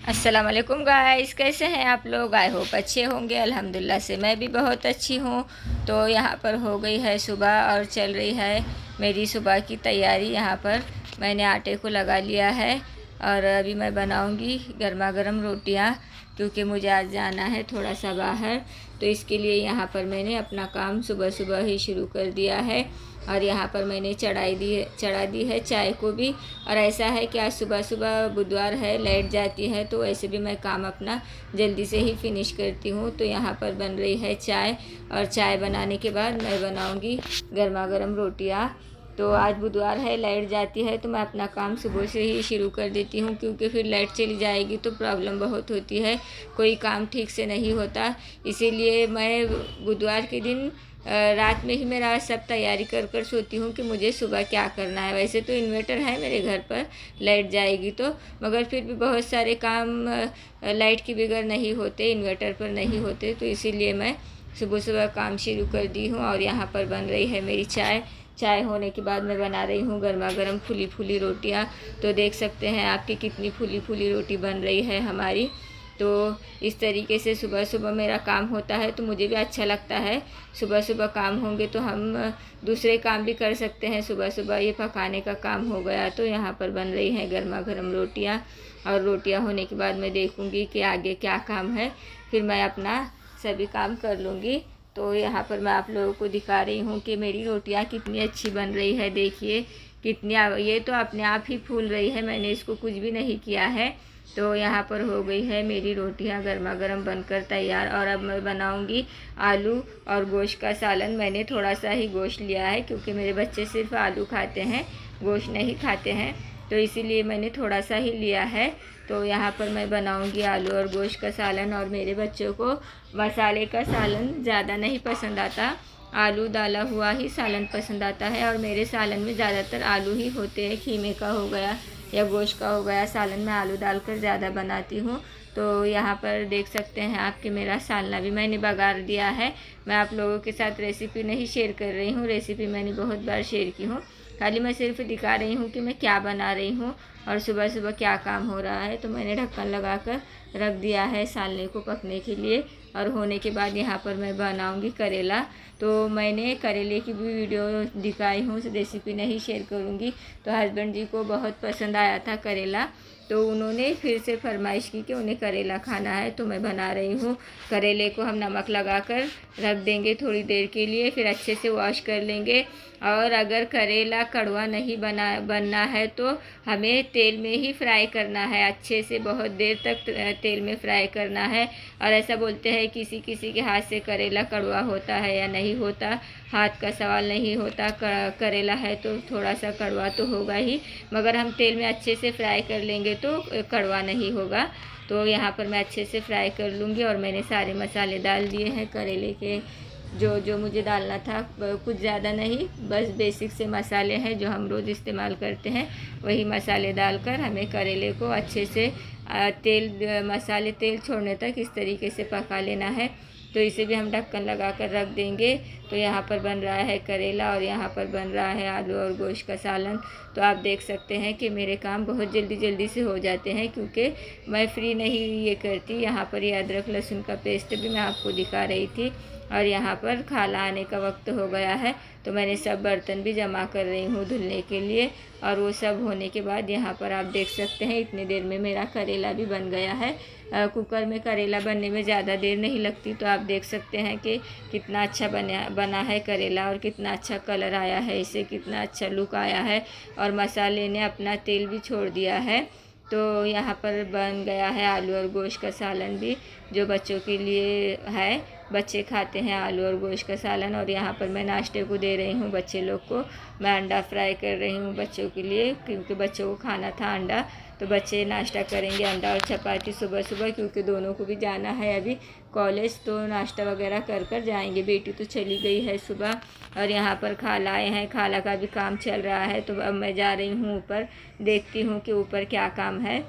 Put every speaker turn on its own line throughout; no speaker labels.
अस्सलाम वालेकुम गाइस, कैसे हैं आप लोग? आई होप अच्छे होंगे। अल्हम्दुलिल्लाह से मैं भी बहुत अच्छी हूँ। तो यहाँ पर हो गई है सुबह और चल रही है मेरी सुबह की तैयारी। यहाँ पर मैंने आटे को लगा लिया है और अभी मैं बनाऊँगी गर्मा गर्म रोटियाँ, क्योंकि मुझे आज जाना है थोड़ा सा बाहर। तो इसके लिए यहाँ पर मैंने अपना काम सुबह सुबह ही शुरू कर दिया है। और यहाँ पर मैंने चढ़ा दी है चाय को भी। और ऐसा है कि आज सुबह सुबह बुधवार है, लाइट जाती है, तो वैसे भी मैं काम अपना जल्दी से ही फिनिश करती हूँ। तो यहाँ पर बन रही है चाय, और चाय बनाने के बाद मैं बनाऊँगी गर्मा गर्म रोटियाँ। तो आज बुधवार है, लाइट जाती है तो मैं अपना काम सुबह से ही शुरू कर देती हूँ, क्योंकि फिर लाइट चली जाएगी तो प्रॉब्लम बहुत होती है, कोई काम ठीक से नहीं होता। इसीलिए मैं बुधवार के दिन रात में ही मेरा सब तैयारी कर कर सोती हूँ कि मुझे सुबह क्या करना है। वैसे तो इन्वर्टर है मेरे घर पर, लाइट जाएगी तो, मगर फिर भी बहुत सारे काम लाइट के बगैर नहीं होते, इन्वर्टर पर नहीं होते। तो इसीलिए मैं सुबह सुबह काम शुरू कर दी हूँ। और यहाँ पर बन रही है मेरी चाय। चाय होने के बाद मैं बना रही हूँ गर्मा गर्म फूली फूली रोटियाँ। तो देख सकते हैं आपकी कितनी फूली फूली रोटी बन रही है हमारी। तो इस तरीके से सुबह सुबह मेरा काम होता है, तो मुझे भी अच्छा लगता है। सुबह सुबह काम होंगे तो हम दूसरे काम भी कर सकते हैं। सुबह सुबह ये पकाने का काम हो गया। तो यहाँ पर बन रही हैं गर्मा गर्म रोटियाँ, और रोटियाँ होने के बाद मैं देखूँगी कि आगे क्या काम है, फिर मैं अपना सभी काम कर लूँगी। तो यहाँ पर मैं आप लोगों को दिखा रही हूँ कि मेरी रोटियाँ कितनी अच्छी बन रही है। देखिए कितनी, ये तो अपने आप ही फूल रही है, मैंने इसको कुछ भी नहीं किया है। तो यहाँ पर हो गई है मेरी रोटियाँ गर्मा गर्म बनकर तैयार। और अब मैं बनाऊँगी आलू और गोश्त का सालन। मैंने थोड़ा सा ही गोश्त लिया है, क्योंकि मेरे बच्चे सिर्फ आलू खाते हैं, गोश्त नहीं खाते हैं, तो इसीलिए मैंने थोड़ा सा ही लिया है। तो यहाँ पर मैं बनाऊँगी आलू और गोश्त का सालन। और मेरे बच्चों को मसाले का सालन ज़्यादा नहीं पसंद आता, आलू डाला हुआ ही सालन पसंद आता है। और मेरे सालन में ज़्यादातर आलू ही होते हैं, खीमे का हो गया या गोश्त का हो गया, सालन में आलू डालकर ज़्यादा बनाती हूँ। तो यहाँ पर देख सकते हैं आप कि मेरा सालना भी मैंने बघार दिया है। मैं आप लोगों के साथ रेसिपी नहीं शेयर कर रही हूँ, रेसिपी मैंने बहुत बार शेयर की हूँ, खाली मैं सिर्फ दिखा रही हूँ कि मैं क्या बना रही हूँ और सुबह सुबह क्या काम हो रहा है। तो मैंने ढक्कन लगाकर रख दिया है सालने को पकने के लिए। और होने के बाद यहाँ पर मैं बनाऊँगी करेला। तो मैंने करेले की भी वीडियो दिखाई हूँ, रेसिपी नहीं शेयर करूँगी। तो हस्बैंड जी को बहुत पसंद आया था करेला, तो उन्होंने फिर से फरमाइश की कि उन्हें करेला खाना है। तो मैं बना रही हूँ। करेले को हम नमक लगाकर रख देंगे थोड़ी देर के लिए, फिर अच्छे से वॉश कर लेंगे। और अगर करेला कड़वा नहीं बनना है तो हमें तेल में ही फ्राई करना है, अच्छे से बहुत देर तक तेल में फ्राई करना है। और ऐसा बोलते हैं किसी किसी के हाथ से करेला कड़वा होता है या नहीं होता, हाथ का सवाल नहीं होता। करेला है तो थोड़ा सा कड़वा तो होगा ही, मगर हम तेल में अच्छे से फ्राई कर लेंगे तो कड़वा नहीं होगा। तो यहाँ पर मैं अच्छे से फ्राई कर लूँगी। और मैंने सारे मसाले डाल दिए हैं करेले के, जो जो मुझे डालना था, कुछ ज़्यादा नहीं, बस बेसिक से मसाले हैं जो हम रोज़ इस्तेमाल करते हैं, वही मसाले डालकर हमें करेले को अच्छे से मसाले तेल छोड़ने तक इस तरीके से पका लेना है। तो इसे भी हम ढक्कन लगा कर रख देंगे। तो यहाँ पर बन रहा है करेला और यहाँ पर बन रहा है आलू और गोश्त का सालन। तो आप देख सकते हैं कि मेरे काम बहुत जल्दी जल्दी से हो जाते हैं, क्योंकि मैं फ्री नहीं ये करती। यहाँ पर ये अदरक लहसुन का पेस्ट भी मैं आपको दिखा रही थी। और यहाँ पर खाला आने का वक्त हो गया है, तो मैंने सब बर्तन भी जमा कर रही हूँ धुलने के लिए। और वो सब होने के बाद यहाँ पर आप देख सकते हैं इतनी देर में मेरा करेला भी बन गया है। कुकर में करेला बनने में ज़्यादा देर नहीं लगती। तो आप देख सकते हैं कि कितना अच्छा बना है करेला, और कितना अच्छा कलर आया है, इसे कितना अच्छा लुक आया है, और मसाले ने अपना तेल भी छोड़ दिया है। तो यहाँ पर बन गया है आलू और गोश्त का सालन भी, जो बच्चों के लिए है, बच्चे खाते हैं आलू और गोश्त का सालन। और यहाँ पर मैं नाश्ते को दे रही हूँ बच्चे लोग को, मैं अंडा फ्राई कर रही हूँ बच्चों के लिए, क्योंकि बच्चों को खाना था अंडा। तो बच्चे नाश्ता करेंगे अंडा और चपाती सुबह सुबह, क्योंकि दोनों को भी जाना है अभी कॉलेज, तो नाश्ता वगैरह कर कर जाएंगे। बेटी तो चली गई है सुबह। और यहाँ पर खाला आए हैं, खाला का भी काम चल रहा है। तो अब मैं जा रही हूँ ऊपर, देखती हूँ कि ऊपर क्या काम है।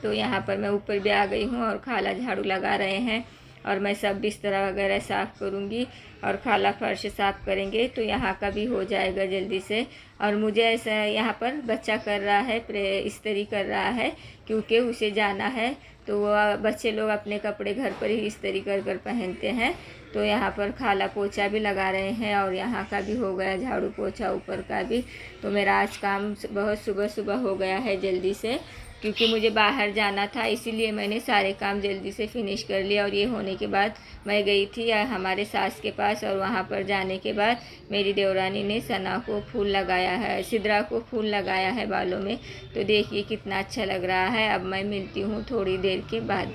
तो यहाँ पर मैं ऊपर भी आ गई हूँ और खाला झाड़ू लगा रहे हैं। और मैं सब बिस्तरा वगैरह साफ़ करूँगी और खाला फर्श साफ़ करेंगे तो यहाँ का भी हो जाएगा जल्दी से। और मुझे ऐसा यहाँ पर बच्चा कर रहा है, इस्त्री कर रहा है क्योंकि उसे जाना है, तो वो बच्चे लोग अपने कपड़े घर पर ही इस्त्री कर कर पहनते हैं। तो यहाँ पर खाला पोछा भी लगा रहे हैं और यहाँ का भी हो गया झाड़ू पोछा ऊपर का भी। तो मेरा आज काम बहुत सुबह सुबह हो गया है जल्दी से, क्योंकि मुझे बाहर जाना था, इसीलिए मैंने सारे काम जल्दी से फिनिश कर लिया। और ये होने के बाद मैं गई थी हमारे सास के पास, और वहाँ पर जाने के बाद मेरी देवरानी ने सना को फूल लगाया है, सिद्रा को फूल लगाया है बालों में। तो देखिए कितना अच्छा लग रहा है। अब मैं मिलती हूँ थोड़ी देर के बाद।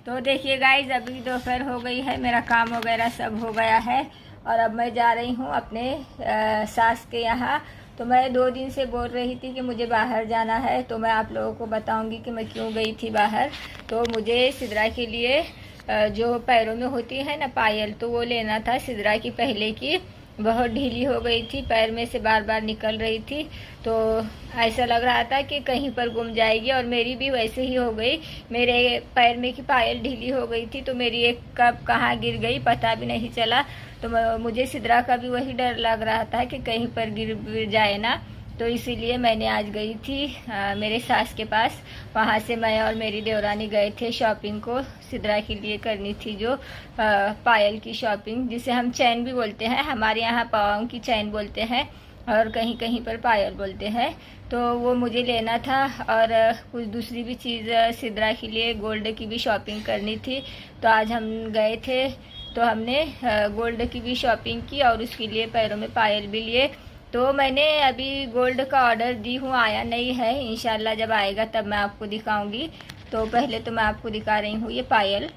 तो देखिए गाइस, अभी दोपहर हो गई है, मेरा काम वगैरह सब हो गया है और अब मैं जा रही हूँ अपने सास के यहाँ। तो मैं 2 दिन से बोल रही थी कि मुझे बाहर जाना है, तो मैं आप लोगों को बताऊंगी कि मैं क्यों गई थी बाहर। तो मुझे सिद्रा के लिए जो पैरों में होती है ना पायल, तो वो लेना था। सिद्रा की पहले की बहुत ढीली हो गई थी, पैर में से बार बार निकल रही थी, तो ऐसा लग रहा था कि कहीं पर गुम जाएगी। और मेरी भी वैसे ही हो गई, मेरे पैर में की पायल ढीली हो गई थी, तो मेरी एक कब कहाँ गिर गई पता भी नहीं चला। तो मुझे सिद्रा का भी वही डर लग रहा था कि कहीं पर गिर जाए ना, तो इसीलिए मैंने आज गई थी मेरे सास के पास। वहाँ से मैं और मेरी देवरानी गए थे शॉपिंग को, सिद्रा के लिए करनी थी जो पायल की शॉपिंग, जिसे हम चैन भी बोलते हैं। हमारे यहाँ पाँव की चैन बोलते हैं और कहीं कहीं पर पायल बोलते हैं। तो वो मुझे लेना था और कुछ दूसरी भी चीज़ सिद्रा के लिए गोल्ड की भी शॉपिंग करनी थी। तो आज हम गए थे, तो हमने गोल्ड की भी शॉपिंग की और उसके लिए पैरों में पायल भी लिए। तो मैंने अभी गोल्ड का ऑर्डर दी हूँ, आया नहीं है, इंशाल्लाह जब आएगा तब मैं आपको दिखाऊंगी। तो पहले तो मैं आपको दिखा रही हूँ ये पायल।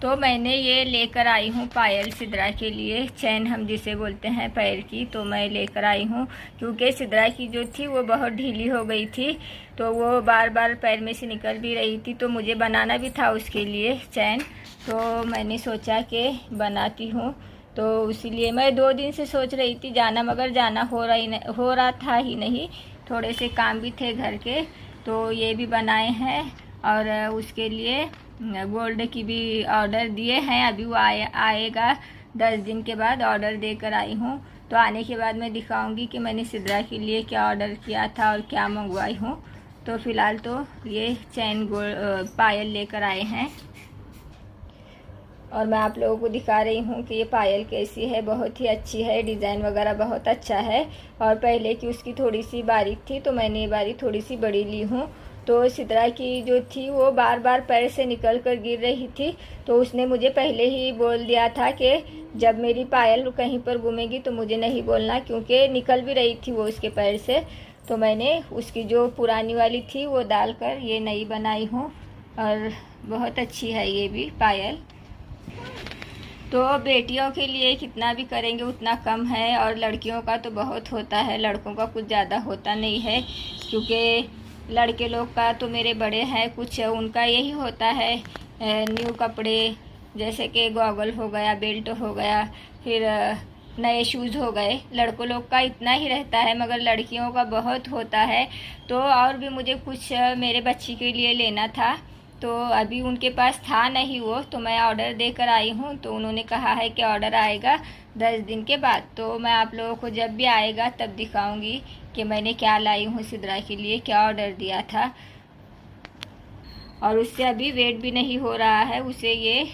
तो मैंने ये लेकर आई हूँ पायल सिद्रा के लिए, चैन हम जिसे बोलते हैं पैर की। तो मैं लेकर आई हूँ क्योंकि सिद्रा की जो थी वो बहुत ढीली हो गई थी, तो वो बार बार पैर में से निकल भी रही थी। तो मुझे बनाना भी था उसके लिए चैन, तो मैंने सोचा कि बनाती हूँ। तो इसीलिए मैं 2 दिन से सोच रही थी जाना, मगर जाना हो रहा था ही नहीं, थोड़े से काम भी थे घर के। तो ये भी बनाए हैं और उसके लिए गोल्ड की भी ऑर्डर दिए हैं। अभी वो आएगा 10 दिन के बाद, ऑर्डर देकर आई हूँ। तो आने के बाद मैं दिखाऊंगी कि मैंने सिद्रा के लिए क्या ऑर्डर किया था और क्या मंगवाई हूँ। तो फ़िलहाल तो ये चैन पायल लेकर आए हैं और मैं आप लोगों को दिखा रही हूँ कि ये पायल कैसी है। बहुत ही अच्छी है, डिज़ाइन वगैरह बहुत अच्छा है। और पहले की उसकी थोड़ी सी बारीक थी, तो मैंने ये बारी थोड़ी सी बड़ी ली हूँ। तो सिद्रा की जो थी वो बार बार पैर से निकल कर गिर रही थी, तो उसने मुझे पहले ही बोल दिया था कि जब मेरी पायल कहीं पर घूमेगी तो मुझे नहीं बोलना, क्योंकि निकल भी रही थी वो उसके पैर से। तो मैंने उसकी जो पुरानी वाली थी वो डालकर ये नई बनाई हूँ और बहुत अच्छी है ये भी पायल। तो बेटियों के लिए कितना भी करेंगे उतना कम है, और लड़कियों का तो बहुत होता है, लड़कों का कुछ ज़्यादा होता नहीं है। क्योंकि लड़के लोग का तो मेरे बड़े हैं कुछ, उनका यही होता है न्यू कपड़े, जैसे कि गॉगल हो गया, बेल्ट हो गया, फिर नए शूज़ हो गए। लड़कों लोग का इतना ही रहता है, मगर लड़कियों का बहुत होता है। तो और भी मुझे कुछ मेरे बच्ची के लिए लेना था, तो अभी उनके पास था नहीं वो, तो मैं ऑर्डर देकर आई हूँ। तो उन्होंने कहा है कि ऑर्डर आएगा 10 दिन के बाद। तो मैं आप लोगों को जब भी आएगा तब दिखाऊंगी कि मैंने क्या लाई हूँ सिद्रा के लिए, क्या ऑर्डर दिया था। और उससे अभी वेट भी नहीं हो रहा है, उसे ये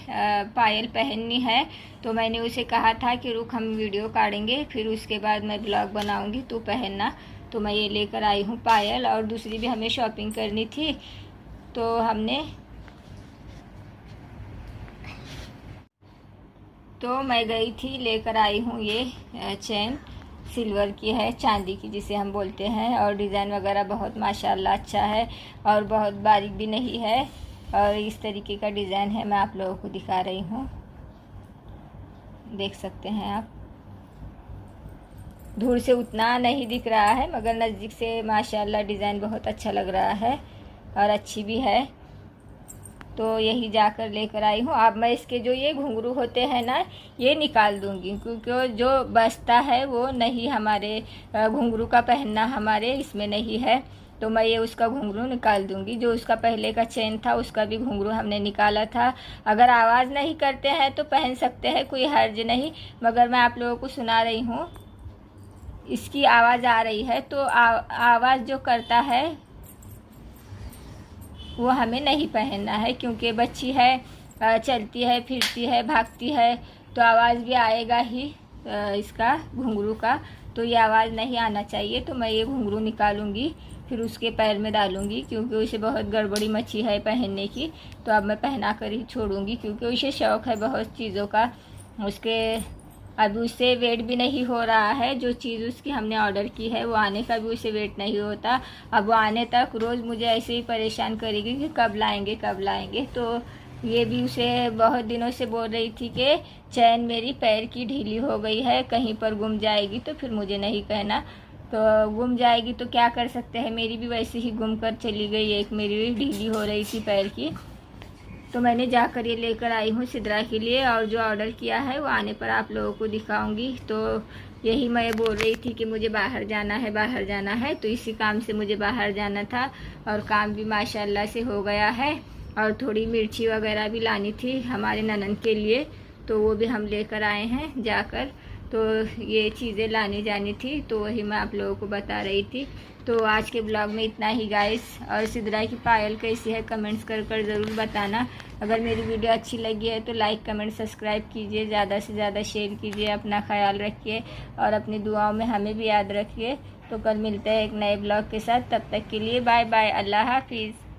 पायल पहननी है। तो मैंने उसे कहा था कि रुक हम वीडियो काटेंगे, फिर उसके बाद मैं ब्लॉग बनाऊंगी, तू पहनना। तो मैं ये लेकर आई हूँ पायल, और दूसरी भी हमें शॉपिंग करनी थी। तो मैं गई थी, लेकर आई हूँ ये चैन, सिल्वर की है, चांदी की जिसे हम बोलते हैं। और डिज़ाइन वगैरह बहुत माशाल्लाह अच्छा है और बहुत बारीक भी नहीं है, और इस तरीके का डिज़ाइन है। मैं आप लोगों को दिखा रही हूँ, देख सकते हैं आप। दूर से उतना नहीं दिख रहा है, मगर नज़दीक से माशाल्लाह डिज़ाइन बहुत अच्छा लग रहा है और अच्छी भी है। तो यही जाकर लेकर आई हूँ। अब मैं इसके जो ये घुंघरू होते हैं ना, ये निकाल दूँगी, क्योंकि जो बचता है वो नहीं, हमारे घुंघरू का पहनना हमारे इसमें नहीं है। तो मैं ये उसका घुंघरू निकाल दूंगी। जो उसका पहले का चेन था उसका भी घुंघरू हमने निकाला था। अगर आवाज़ नहीं करते हैं तो पहन सकते हैं, कोई हर्ज नहीं, मगर मैं आप लोगों को सुना रही हूँ। इसकी आवाज़ आ रही है तो आवाज़ जो करता है वो हमें नहीं पहनना है, क्योंकि बच्ची है, चलती है, फिरती है, भागती है, तो आवाज़ भी आएगा ही इसका घुंघरू का। तो ये आवाज़ नहीं आना चाहिए। तो मैं ये घुंघरू निकालूंगी, फिर उसके पैर में डालूंगी, क्योंकि उसे बहुत गड़बड़ी मची है पहनने की। तो अब मैं पहना कर ही छोड़ूंगी, क्योंकि उसे शौक़ है बहुत चीज़ों का। उसके अभी उससे वेट भी नहीं हो रहा है। जो चीज़ उसकी हमने ऑर्डर की है वो आने का भी उसे वेट नहीं होता। अब वो आने तक रोज़ मुझे ऐसे ही परेशान करेगी कि कब लाएंगे कब लाएंगे। तो ये भी उसे बहुत दिनों से बोल रही थी कि चैन मेरी पैर की ढीली हो गई है, कहीं पर गुम जाएगी तो फिर मुझे नहीं कहना। तो गुम जाएगी तो क्या कर सकते हैं, मेरी भी वैसे ही गुम कर चली गई, एक मेरी ढीली हो रही थी पैर की। तो मैंने जाकर ये लेकर आई हूँ सिद्रा के लिए, और जो ऑर्डर किया है वो आने पर आप लोगों को दिखाऊंगी। तो यही मैं बोल रही थी कि मुझे बाहर जाना है, बाहर जाना है, तो इसी काम से मुझे बाहर जाना था, और काम भी माशाल्लाह से हो गया है। और थोड़ी मिर्ची वगैरह भी लानी थी हमारे ननद के लिए, तो वो भी हम लेकर आए हैं जाकर। तो ये चीज़ें लानी जानी थी, तो वही मैं आप लोगों को बता रही थी। तो आज के ब्लॉग में इतना ही गाइस। और सिद्रा की पायल कैसी है कमेंट्स कर ज़रूर बताना। अगर मेरी वीडियो अच्छी लगी है तो लाइक कमेंट सब्सक्राइब कीजिए, ज़्यादा से ज़्यादा शेयर कीजिए। अपना ख्याल रखिए और अपनी दुआओं में हमें भी याद रखिए। तो कल मिलते हैं एक नए ब्लॉग के साथ, तब तक के लिए बाय बाय, अल्लाह हाफिज़।